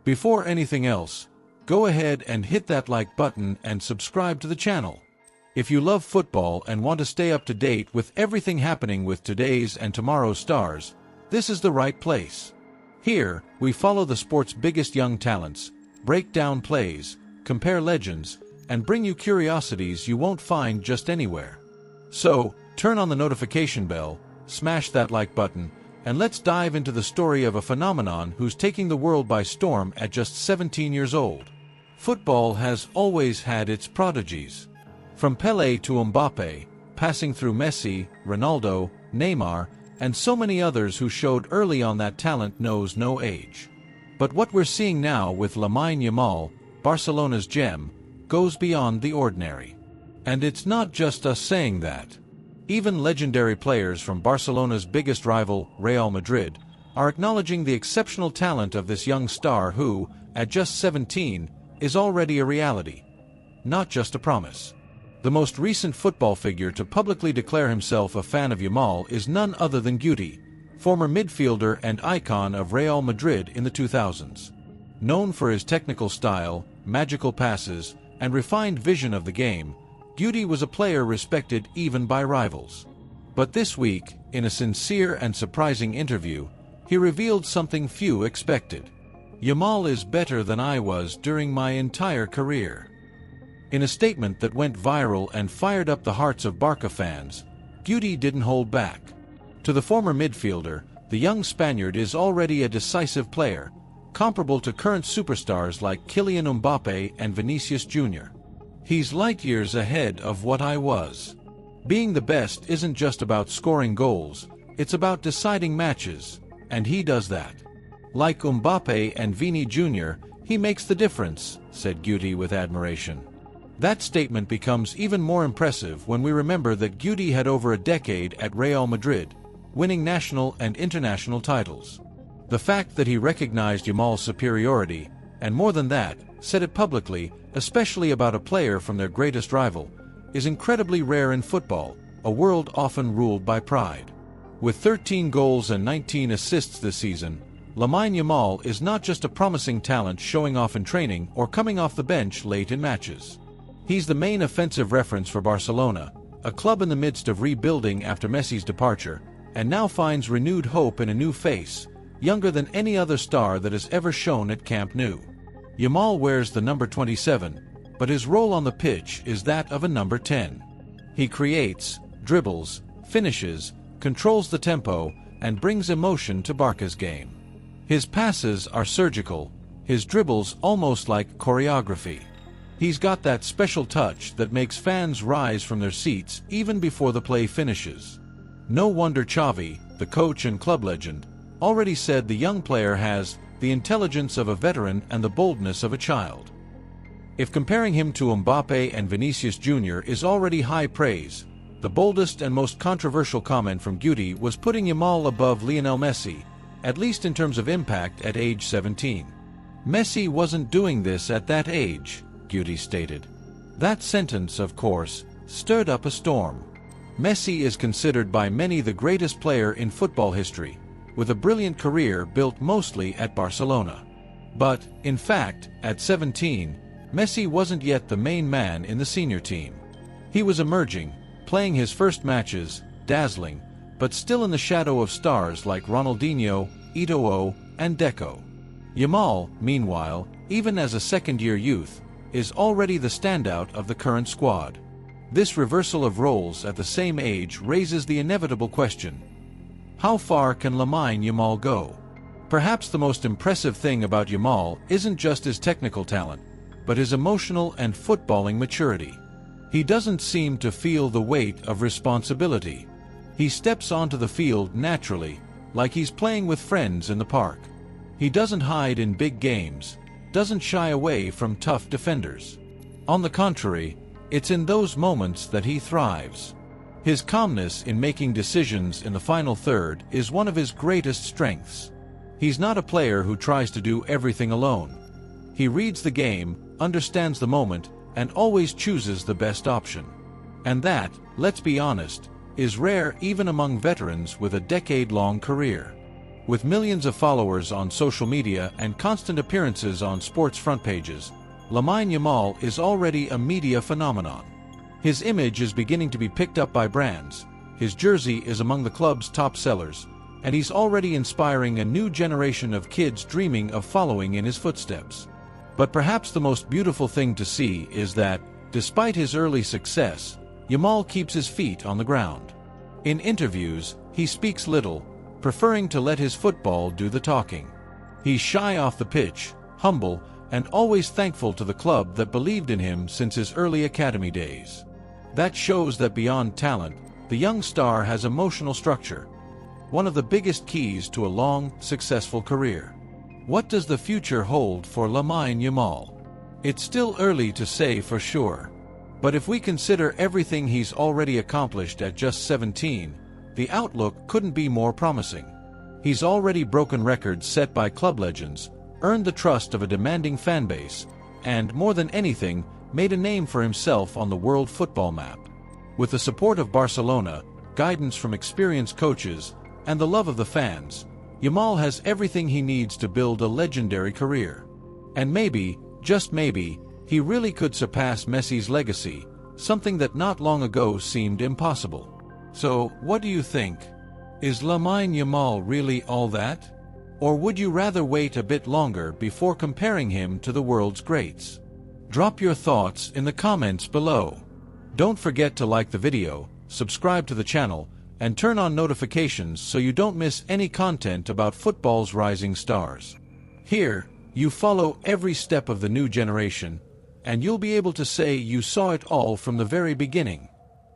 Before anything else, go ahead and hit that like button and subscribe to the channel. If you love football and want to stay up to date with everything happening with today's and tomorrow's stars, this is the right place. Here, we follow the sport's biggest young talents, break down plays, compare legends, and bring you curiosities you won't find just anywhere. So, turn on the notification bell, smash that like button, and let's dive into the story of a phenomenon who's taking the world by storm at just 17 years old. Football has always had its prodigies. From Pelé to Mbappé, passing through Messi, Ronaldo, Neymar, and so many others who showed early on that talent knows no age. But what we're seeing now with Lamine Yamal, Barcelona's gem, goes beyond the ordinary. And it's not just us saying that. Even legendary players from Barcelona's biggest rival, Real Madrid, are acknowledging the exceptional talent of this young star who, at just 17, is already a reality, not just a promise. The most recent football figure to publicly declare himself a fan of Yamal is none other than Guti, former midfielder and icon of Real Madrid in the 2000s. Known for his technical style, magical passes, and refined vision of the game, Guti was a player respected even by rivals. But this week, in a sincere and surprising interview, he revealed something few expected. Yamal is better than I was during my entire career. In a statement that went viral and fired up the hearts of Barca fans, Guti didn't hold back. To the former midfielder, the young Spaniard is already a decisive player, comparable to current superstars like Kylian Mbappé and Vinicius Jr. He's light years ahead of what I was. Being the best isn't just about scoring goals, it's about deciding matches, and he does that. Like Mbappé and Vini Jr., he makes the difference, said Guti with admiration. That statement becomes even more impressive when we remember that Guti had over a decade at Real Madrid, winning national and international titles. The fact that he recognized Yamal's superiority, and more than that, said it publicly, especially about a player from their greatest rival, is incredibly rare in football, a world often ruled by pride. With 13 goals and 19 assists this season, Lamine Yamal is not just a promising talent showing off in training or coming off the bench late in matches. He's the main offensive reference for Barcelona, a club in the midst of rebuilding after Messi's departure, and now finds renewed hope in a new face, younger than any other star that has ever shown at Camp Nou. Yamal wears the number 27, but his role on the pitch is that of a number 10. He creates, dribbles, finishes, controls the tempo, and brings emotion to Barca's game. His passes are surgical, his dribbles almost like choreography. He's got that special touch that makes fans rise from their seats even before the play finishes. No wonder Xavi, the coach and club legend, already said the young player has the intelligence of a veteran and the boldness of a child. If comparing him to Mbappé and Vinicius Jr. is already high praise, the boldest and most controversial comment from Guti was putting Yamal above Lionel Messi, at least in terms of impact at age 17. Messi wasn't doing this at that age, Guti stated. That sentence, of course, stirred up a storm. Messi is considered by many the greatest player in football history, with a brilliant career built mostly at Barcelona. But, in fact, at 17, Messi wasn't yet the main man in the senior team. He was emerging, playing his first matches, dazzling, but still in the shadow of stars like Ronaldinho, Eto'o, and Deco. Yamal, meanwhile, even as a second-year youth, is already the standout of the current squad. This reversal of roles at the same age raises the inevitable question: how far can Lamine Yamal go? Perhaps the most impressive thing about Yamal isn't just his technical talent, but his emotional and footballing maturity. He doesn't seem to feel the weight of responsibility. He steps onto the field naturally, like he's playing with friends in the park. He doesn't hide in big games, doesn't shy away from tough defenders. On the contrary, it's in those moments that he thrives. His calmness in making decisions in the final third is one of his greatest strengths. He's not a player who tries to do everything alone. He reads the game, understands the moment, and always chooses the best option. And that, let's be honest, is rare even among veterans with a decade-long career. With millions of followers on social media and constant appearances on sports front pages, Lamine Yamal is already a media phenomenon. His image is beginning to be picked up by brands, his jersey is among the club's top sellers, and he's already inspiring a new generation of kids dreaming of following in his footsteps. But perhaps the most beautiful thing to see is that, despite his early success, Yamal keeps his feet on the ground. In interviews, he speaks little, preferring to let his football do the talking. He's shy off the pitch, humble, and always thankful to the club that believed in him since his early academy days. That shows that beyond talent, the young star has emotional structure, one of the biggest keys to a long, successful career. What does the future hold for Lamine Yamal? It's still early to say for sure. But if we consider everything he's already accomplished at just 17, the outlook couldn't be more promising. He's already broken records set by club legends, earned the trust of a demanding fan base, and, more than anything, made a name for himself on the world football map. With the support of Barcelona, guidance from experienced coaches, and the love of the fans, Yamal has everything he needs to build a legendary career. And maybe, just maybe, he really could surpass Messi's legacy, something that not long ago seemed impossible. So, what do you think? Is Lamine Yamal really all that? Or would you rather wait a bit longer before comparing him to the world's greats? Drop your thoughts in the comments below. Don't forget to like the video, subscribe to the channel, and turn on notifications so you don't miss any content about football's rising stars. Here, you follow every step of the new generation, and you'll be able to say you saw it all from the very beginning.